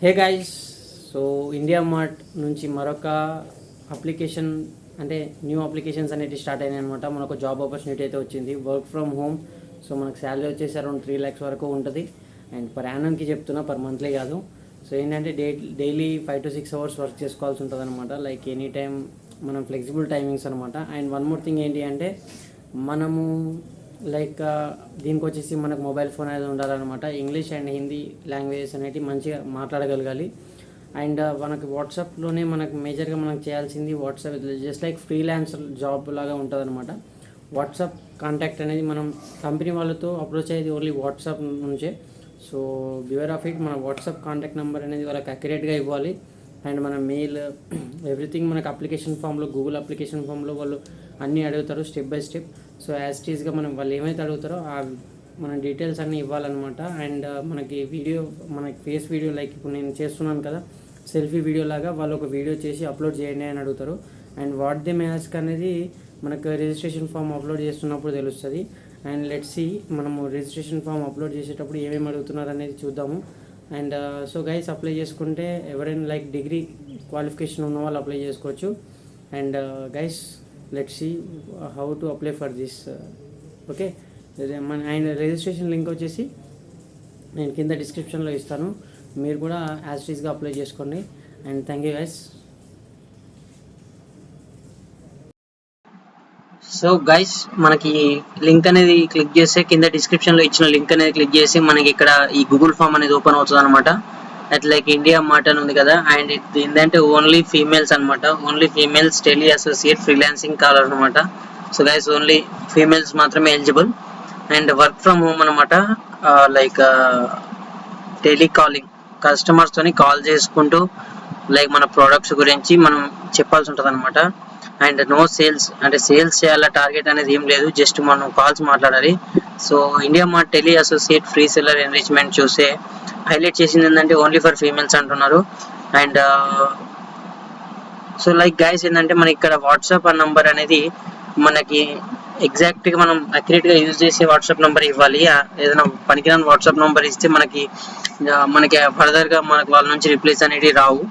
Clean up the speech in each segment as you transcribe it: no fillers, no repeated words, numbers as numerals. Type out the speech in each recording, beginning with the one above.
Hey guys, so India mart నుంచి మరొక application అంటే న్యూ అప్లికేషన్స్ అనేవి స్టార్ట్ అయినాయి అనమాట. మనకు జాబ్ ఆపర్చునిటీ అయితే వచ్చింది, వర్క్ ఫ్రమ్ హోమ్. సో మనకు శాలరీ వచ్చేసి అరౌండ్ 3 lakhs వరకు ఉంటుంది. అండ్ పర్ యానంకి చెప్తున్నా, పర్ మంత్లీ కాదు. సో ఏంటంటే డైలీ 5 to 6 hours వర్క్ చేసుకోవాల్సి ఉంటుంది అనమాట. లైక్ ఎనీ టైం మనం ఫ్లెక్సిబుల్ టైమింగ్స్ అనమాట. అండ్ వన్ మోర్ థింగ్ ఏంటి అంటే మనము లైక్ దీనికి వచ్చేసి మనకు మొబైల్ ఫోన్ అనేది ఉండాలన్నమాట. ఇంగ్లీష్ అండ్ హిందీ లాంగ్వేజెస్ అనేవి మంచిగా మాట్లాడగలగాలి. అండ్ మనకి వాట్సాప్లోనే మనకు మేజర్గా మనకు చేయాల్సింది WhatsApp, just like freelancer job లాగా ఉంటుంది అనమాట. వాట్సాప్ కాంటాక్ట్ అనేది మనం కంపెనీ వాళ్ళతో అప్రోచ్ అయ్యేది ఓన్లీ వాట్సాప్ నుంచే. సో బివేర్ ఆఫ్ ఇట్, మన వాట్సాప్ కాంటాక్ట్ నెంబర్ అనేది వాళ్ళకి అక్యురేట్గా ఇవ్వాలి. అండ్ మన మెయిల్ ఎవ్రీథింగ్ మనకు అప్లికేషన్ ఫామ్లో, గూగుల్ అప్లికేషన్ ఫామ్లో వాళ్ళు అన్నీ అడుగుతారు step by step. So as టీజ్గా మనం వాళ్ళు ఏమైతే అడుగుతారో మన డీటెయిల్స్ అన్నీ ఇవ్వాలన్నమాట. అండ్ మనకి ఫేస్ వీడియో, లైక్ ఇప్పుడు నేను చేస్తున్నాను కదా సెల్ఫీ వీడియో లాగా, వాళ్ళు ఒక వీడియో చేసి అప్లోడ్ చేయండి అని అడుగుతారు. అండ్ వాట్ దే మ్యాస్క్ అనేది మనకు రిజిస్ట్రేషన్ ఫామ్ అప్లోడ్ చేస్తున్నప్పుడు తెలుస్తుంది. అండ్ లెట్స్ సీ మనము రిజిస్ట్రేషన్ ఫామ్ అప్లోడ్ చేసేటప్పుడు ఏమేమి అడుగుతున్నారు అనేది చూద్దాము. అండ్ సో గైస్, అప్లై చేసుకుంటే ఎవరైనా లైక్ డిగ్రీ క్వాలిఫికేషన్ ఉన్న వాళ్ళు అప్లై చేసుకోవచ్చు. And guys, let's see how to apply for this. Okay, and registration link వచ్చేసి నేను కింద డిస్క్రిప్షన్లో ఇస్తాను. మీరు కూడా యాజ్ టీజ్గా అప్లై చేసుకోండి. And thank you guys. So guys, మనకి లింక్ అనేది క్లిక్ చేస్తే కింద డిస్క్రిప్షన్లో ఇచ్చిన లింక్ అనేది క్లిక్ చేసి మనకి ఇక్కడ ఈ గూగుల్ ఫామ్ అనేది ఓపెన్ అవుతుంది అనమాట. అట్ లైక్ ఇండియా మార్ట్ అని ఉంది కదా, అండ్ ఇది ఏంటంటే ఓన్లీ ఫీమేల్స్ అనమాట. Only females tele associate freelancing caller అనమాట. సో గైస్, ఓన్లీ ఫీమేల్స్ మాత్రమే eligible. And work from home అనమాట. లైక్ టెలికాలింగ్, కస్టమర్స్తోని కాల్ చేసుకుంటూ లైక్ మన ప్రోడక్ట్స్ గురించి మనం చెప్పాల్సి ఉంటుంది అనమాట. అండ్ నో సేల్స్, అంటే సేల్స్ చేయాల టార్గెట్ అనేది ఏం లేదు, జస్ట్ మనం కాల్స్ మాట్లాడాలి. So IndiaMART tele associate free seller enrichment చూస్తే హైలైట్ చేసింది ఏంటంటే ఓన్లీ ఫర్ ఫీమేల్స్ అంటున్నారు. అండ్ సో లైక్ గైస్, ఏంటంటే మనకి ఇక్కడ వాట్సాప్ నంబర్ అనేది మనకి ఎగ్జాక్ట్గా మనం అక్యురేట్గా యూజ్ చేసే వాట్సాప్ నెంబర్ ఇవ్వాలి. ఏదైనా పనికిరాని వాట్సాప్ నెంబర్ ఇస్తే మనకి ఫర్దర్గా మనకి వాళ్ళ నుంచి రిప్లైస్ అనేవి రావు.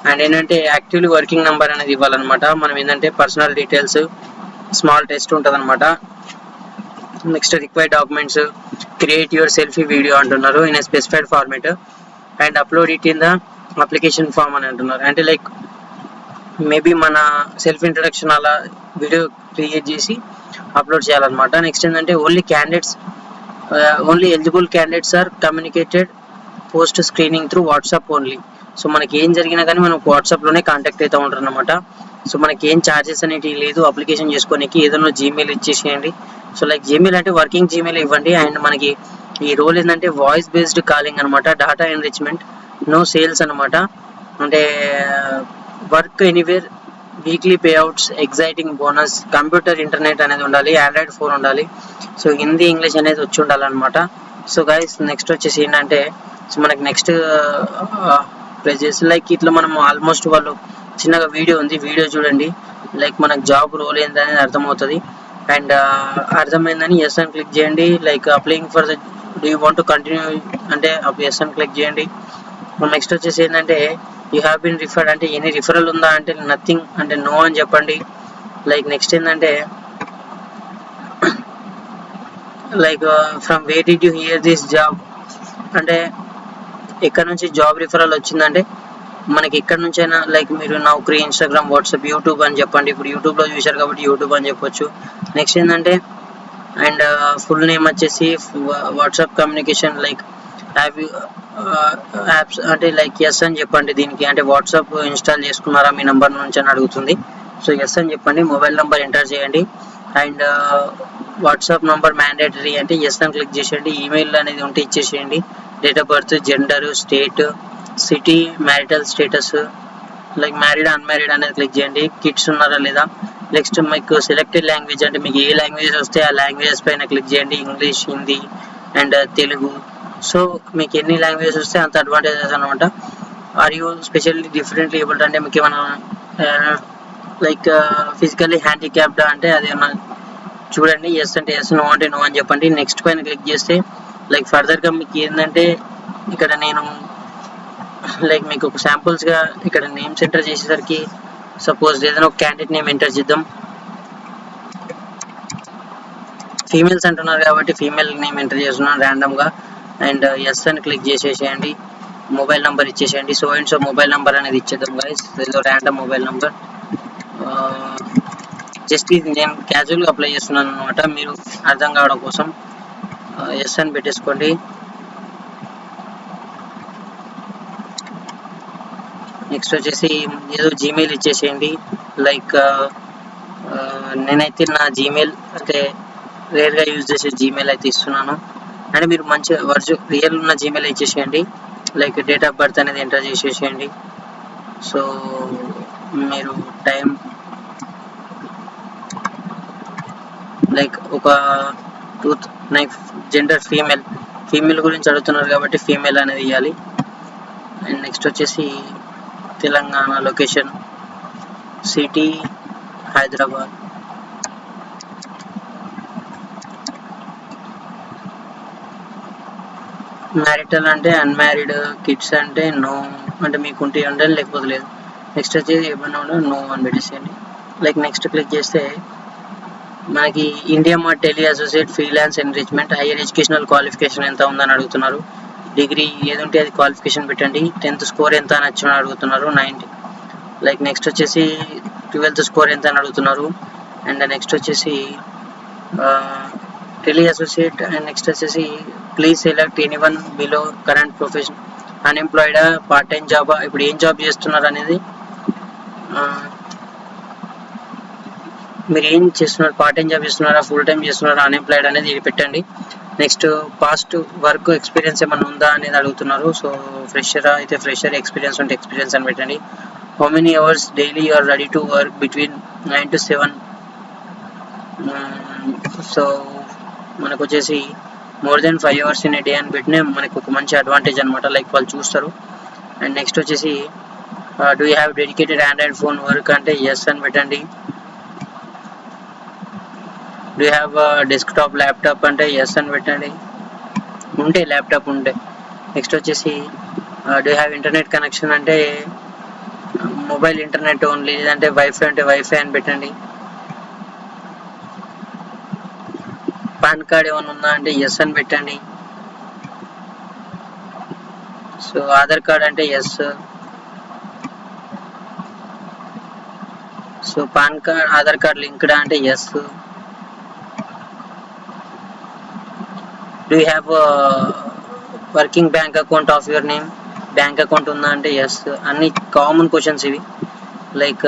అండ్ ఏంటంటే యాక్టివ్లీ వర్కింగ్ నెంబర్ అనేది ఇవ్వాలన్నమాట. మనం ఏంటంటే పర్సనల్ డీటెయిల్స్, స్మాల్ టెస్ట్ ఉంటుంది అనమాట. Next required documents, create your selfie video అంటున్నారు in a specified format and upload it in the application form అని అంటున్నారు. అంటే లైక్ మేబీ మన సెల్ఫ్ ఇంట్రడక్షన్ అలా వీడియో క్రియేట్ చేసి అప్లోడ్ చేయాలన్నమాట. నెక్స్ట్ ఏంటంటే only eligible candidates are communicated post screening through WhatsApp only. So మనకి ఏం జరిగినా కానీ మనం వాట్సాప్లోనే కాంటాక్ట్ అవుతూ ఉంటారు అనమాట. సో మనకి ఏం ఛార్జెస్ అనేవి లేదు అప్లికేషన్ చేసుకోనికి. ఏదైనా జీమెయిల్ ఇచ్చేసేయండి. సో లైక్ జీమెయిల్ అంటే వర్కింగ్ జీమెయిల్ ఇవ్వండి. అండ్ మనకి ఈ రోల్ ఏంటంటే వాయిస్ బేస్డ్ కాలింగ్ అనమాట, డేటా ఎన్రిచ్మెంట్, నో సేల్స్ అనమాట. అంటే work anywhere, weekly payouts, exciting bonus, computer internet అనేది ఉండాలి, ఆండ్రాయిడ్ ఫోన్ ఉండాలి. సో హిందీ ఇంగ్లీష్ అనేది వచ్చి ఉండాలన్నమాట. సో గైస్, నెక్స్ట్ వచ్చేసి ఏంటంటే సో మనకి నెక్స్ట్ ప్లేసెస్ లైక్ ఇట్లా మనం ఆల్మోస్ట్ వాళ్ళు చిన్నగా వీడియో ఉంది, వీడియో చూడండి. లైక్ మనకు జాబ్ రోల్ ఏంటనేది అర్థమవుతుంది. అండ్ అర్థమైందని ఎస్ అని క్లిక్ చేయండి. Like applying for the do you want to continue అంటే ఎస్ అని క్లిక్ చేయండి. నెక్స్ట్ వచ్చేసి ఏంటంటే యూ హ్యావ్ బీన్ రిఫర్డ్, అంటే ఎనీ రిఫరల్ ఉందా అంటే నథింగ్, అంటే నో అని చెప్పండి. లైక్ నెక్స్ట్ ఏంటంటే like from way did you here this job, అంటే ఎక్కడ నుంచి జాబ్ రిఫరల్ వచ్చిందంటే మనకి ఎక్కడి నుంచైనా లైక్ మీరు నౌకరీ, ఇన్స్టాగ్రామ్, వాట్సాప్, యూట్యూబ్ అని చెప్పండి. ఇప్పుడు యూట్యూబ్లో చూశారు కాబట్టి యూట్యూబ్ అని చెప్పొచ్చు. నెక్స్ట్ ఏంటంటే అండ్ ఫుల్ నేమ్ వచ్చేసి వాట్సాప్ కమ్యూనికేషన్, లైక్ యాప్స్ అంటే లైక్ ఎస్ అని చెప్పండి దీనికి. అంటే వాట్సాప్ ఇన్స్టాల్ చేసుకున్నారా మీ నెంబర్ నుంచి అని అడుగుతుంది. సో ఎస్ అని చెప్పండి. మొబైల్ నెంబర్ ఎంటర్ చేయండి. అండ్ వాట్సాప్ నెంబర్ మ్యాండేటరీ అంటే ఎస్ అని క్లిక్ చేసేయండి. ఈమెయిల్ అనేది ఉంటే ఇచ్చేసేయండి. Date of birth, gender, state, city, marital status, like married unmarried అనేది క్లిక్ చేయండి. కిడ్స్ ఉన్నారా లేదా. నెక్స్ట్ మీకు సెలెక్టెడ్ లాంగ్వేజ్, అంటే మీకు ఏ లాంగ్వేజెస్ వస్తే ఆ లాంగ్వేజెస్ పైన క్లిక్ చేయండి. English, Hindi and Telugu. So మీకు ఎన్ని లాంగ్వేజెస్ వస్తే అంత అడ్వాంటేజెస్ అనమాట. Are you specially differently abled, అంటే మీకు ఏమైనా లైక్ ఫిజికల్లీ హ్యాండిక్యాప్డ్ అంటే అది ఏమన్నా చూడండి. ఎస్ అంటే ఎస్, నో అంటే నో అని చెప్పండి. నెక్స్ట్ పైన క్లిక్ చేస్తే లైక్ ఫర్దర్గా మీకు ఏంటంటే ఇక్కడ నేను లైక్ మీకు ఒక శాంపుల్స్గా ఇక్కడ నేమ్స్ ఎంటర్ చేసేసరికి సపోజ్ ఏదైనా ఒక క్యాండిడేట్ నేమ్ ఎంటర్ చేద్దాం. ఫీమేల్స్ అంటున్నారు కాబట్టి ఫీమేల్ నేమ్ ఎంటర్ చేస్తున్నాను ర్యాండమ్గా. అండ్ ఎస్ అని క్లిక్ చేసేసేయండి. మొబైల్ నెంబర్ ఇచ్చేసేయండి. So and so mobile number అనేది ఇచ్చేద్దాం గైస్. ఏదో ర్యాండమ్ మొబైల్ నెంబర్. జస్ట్ ఇది నేను క్యాజువల్గా అప్లై చేస్తున్నాను అనమాట, మీరు అర్థం కావడం కోసం. ఎస్ అని పెట్టేసుకోండి. నెక్స్ట్ వచ్చేసి ఏదో జీమెయిల్ ఇచ్చేసేయండి. లైక్ నేనైతే నా జీమెయిల్ అంటే రేర్గా యూజ్ చేసే జీమెయిల్ అయితే ఇస్తున్నాను. అంటే మీరు మంచి రియల్ ఉన్న జీమెయిల్ ఇచ్చేసేయండి. లైక్ డేట్ ఆఫ్ బర్త్ అనేది ఎంటర్ చేసేసేయండి. సో మీరు టైం లైక్ ఒక లైక్ జెండర్ ఫీమేల్ గురించి అడుగుతున్నారు కాబట్టి ఫీమేల్ అనేది ఇవ్వాలి. అండ్ నెక్స్ట్ వచ్చేసి Telangana location, city Hyderabad. Marital అంటే అన్మ్యారీడ్, కిడ్స్ అంటే నో, అంటే మీకు ఉంటే ఉండాలి లేకపోతే లేదు. నెక్స్ట్ వచ్చేసి ఏమన్నా ఉండాలి నో అని పెట్టేసేయండి. లైక్ నెక్స్ట్ క్లిక్ చేస్తే మనకి India mart tele associate freelance enrichment hire educational qualification ఎంత ఉందని అడుగుతున్నారు. డిగ్రీ ఏది ఉంటే అది క్వాలిఫికేషన్ పెట్టండి. 10th స్కోర్ ఎంత అని వచ్చి అడుగుతున్నారు, 90. లైక్ నెక్స్ట్ వచ్చేసి 12th స్కోర్ ఎంత అని అడుగుతున్నారు. అండ్ నెక్స్ట్ వచ్చేసి టెలి అసోసియేట్. అండ్ నెక్స్ట్ వచ్చేసి please select anyone below current profession, అన్ఎంప్లాయిడా, పార్ట్ టైం జాబా, ఇప్పుడు ఏం జాబ్ చేస్తున్నారు అనేది, మీరు ఏం చేస్తున్నారు, పార్ట్ టైం జాబ్ చేస్తున్నారా, ఫుల్ టైం చేస్తున్నారా, అన్ఎంప్లాయిడ్ అనేది ఇది పెట్టండి. నెక్స్ట్ పాస్ట్ వర్క్ ఎక్స్పీరియన్స్ ఏమైనా ఉందా అనేది అడుగుతున్నారు. సో ఫ్రెషరా అయితే ఫ్రెషర్, ఎక్స్పీరియన్స్ ఉంటే ఎక్స్పీరియన్స్ అని పెట్టండి. How many hours daily you are ready to work between 9 to 7. So మనకు వచ్చేసి more than 5 hours in a day అని పెట్టినా మనకు ఒక మంచి అడ్వాంటేజ్ అనమాట, లైక్ వాళ్ళు చూస్తారు. అండ్ నెక్స్ట్ వచ్చేసి do you have dedicated Android phone work అంటే ఎస్ అని పెట్టండి. Do you have desktop laptop అంటే ఎస్ అని పెట్టండి, ఉంటే ల్యాప్టాప్ ఉంటే. నెక్స్ట్ వచ్చేసి do you have internet connection అంటే మొబైల్ ఇంటర్నెట్ ఓన్లీ, లేదంటే వైఫై అంటే వైఫై అని పెట్టండి. పాన్ కార్డ్ ఏమైనా ఉందా అంటే ఎస్ అని పెట్టండి. సో ఆధార్ కార్డ్ అంటే yes. So PAN card Aadhaar card linked అంటే yes. Do you have working bank account of your name, bank account ఉందా అంటే ఎస్. అన్ని కామన్ క్వశ్చన్స్ ఇవి. Like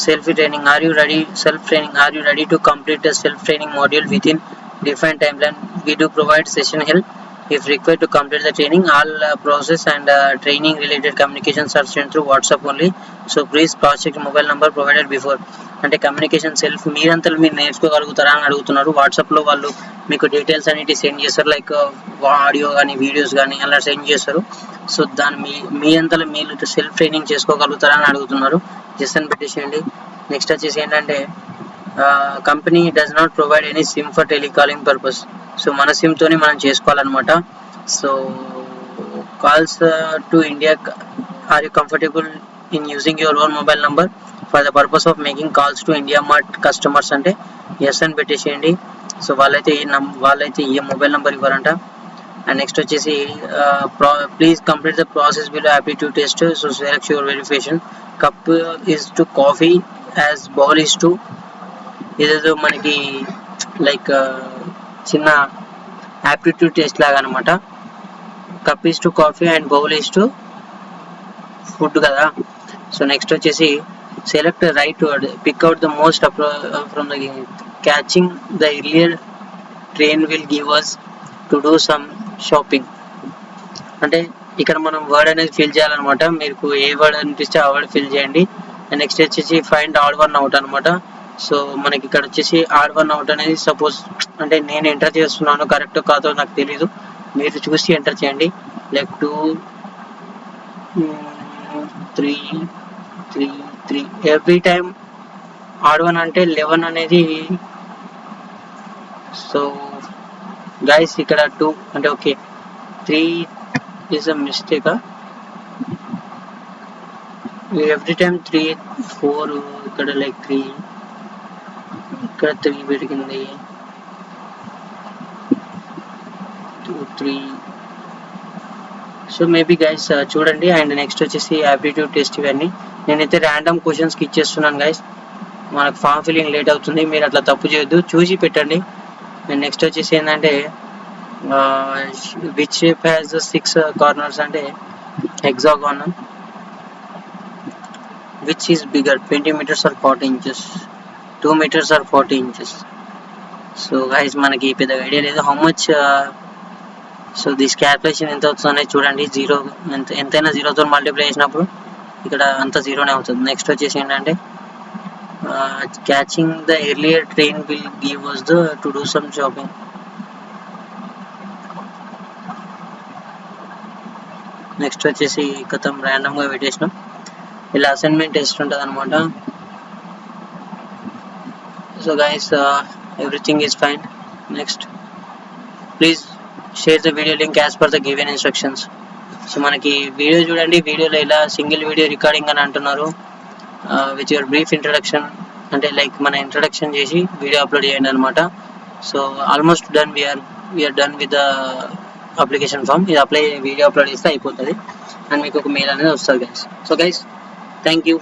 self training, are you ready to complete the self training module with in defined time line, we do provide session help if required to complete the training. All process and training related communications are sent through WhatsApp only, so please cross check mobile number provided before. అంటే communication self మీరంతలో మీరు నేర్చుకోగలుగుతారా అని అడుగుతున్నారు. వాట్సాప్లో వాళ్ళు మీకు details అనేవి send చేస్తారు, like audio కానీ వీడియోస్ కానీ అలా సెండ్ చేస్తారు. సో దాన్ని మీ అంతలో మీరు సెల్ఫ్ ట్రైనింగ్ చేసుకోగలుగుతారా అని అడుగుతున్నారు. జస్ట్ అని పెట్టేసేయండి. నెక్స్ట్ వచ్చేసి ఏంటంటే company does not provide any SIM for telecalling purpose. So మన సిమ్తోనే మనం చేసుకోవాలన్నమాట. So calls to India, are you comfortable in using your own mobile number for the purpose of making calls to IndiaMART customers అంటే yes అని పెట్టేసేయండి. So వాళ్ళైతే ఏ mobile number ఇవ్వరంట. అండ్ నెక్స్ట్ వచ్చేసి please complete the process below aptitude test, so select your verification. Cup is to coffee as bowl is to, ఇదేదో మనకి like చిన్న యాప్టిట్యూడ్ టెస్ట్ లాగా అనమాట. Cup is to coffee and bowl is to food కదా. So next వచ్చేసి select right word, pick out the most from the catching the earlier train will give us to do some shopping. అంటే ఇక్కడ మనం word అనేది fill చేయాలన్నమాట. మీకు ఏ word అనిపిస్తే ఆ వర్డ్ ఫిల్ చేయండి. అండ్ నెక్స్ట్ వచ్చేసి ఫైండ్ ఆడ్ వన్ అవుట్ అనమాట. సో మనకి ఇక్కడ వచ్చేసి ఆడ్ వన్ అవుట్ అనేది సపోజ్ అంటే నేను ఎంటర్ చేస్తున్నాను, కరెక్ట్ కాదో నాకు తెలీదు, మీరు చూసి ఎంటర్ చేయండి. Like 2 3 3 3 every time odd one అంటే 11 అనేది. సో గైస్ ఇక్కడ 2 అంటే okay 3 is a mistake. Every time 3 4 ఇక్కడ లైక్ 3 ఇక్కడ 3 పెరిగింది 2 3. సో మేబీ గైస్ చూడండి. అండ్ నెక్స్ట్ వచ్చేసి యాప్టిట్యూడ్ టెస్ట్ ఇవన్నీ నేనైతే ర్యాండమ్ క్వశ్చన్స్కి ఇచ్చేస్తున్నాను గైస్. మనకు ఫామ్ ఫిల్లింగ్ లేట్ అవుతుంది, మీరు అట్లా తప్పు చేయొద్దు, చూసి పెట్టండి. అండ్ నెక్స్ట్ వచ్చేసి ఏంటంటే విచ్ షేప్ హ్యాస్ 6 కార్నర్స్ అంటే hexagon. Which is bigger 20 meters or 40 inches, 2 meters or 40 inches. So guys మనకి పెద్ద ఐడియా లేదు how much. So this calculation ఎంత అవుతుంది అనేది చూడండి. జీరో ఎంతైనా జీరోతో మల్టిప్లై చేసినప్పుడు ఇక్కడ అంతా జీరోనే అవుతుంది. నెక్స్ట్ వచ్చేసి ఏంటంటే catching the earlier train will give us the to do some shopping. Next వచ్చేసి గతం ర్యాండమ్గా పెట్టేసినాం. ఇలా అసైన్మెంట్ టెస్ట్ ఉంటుంది అనమాట. So guys everything is fine. Next please share the video link as per the given instructions. So మనకి video చూడండి, వీడియోలో ఇలా సింగిల్ వీడియో రికార్డింగ్ అని అంటున్నారు. విత్ యువర్ బ్రీఫ్ ఇంట్రడక్షన్ అంటే లైక్ మన ఇంట్రడక్షన్ చేసి వీడియో అప్లోడ్ చేయండి అనమాట. So almost done, we are done with the application form. ఇది వీడియో అప్లోడ్ చేస్తే అయిపోతుంది అండ్ మీకు ఒక మెయిల్ అనేది వస్తుంది guys. So guys thank you.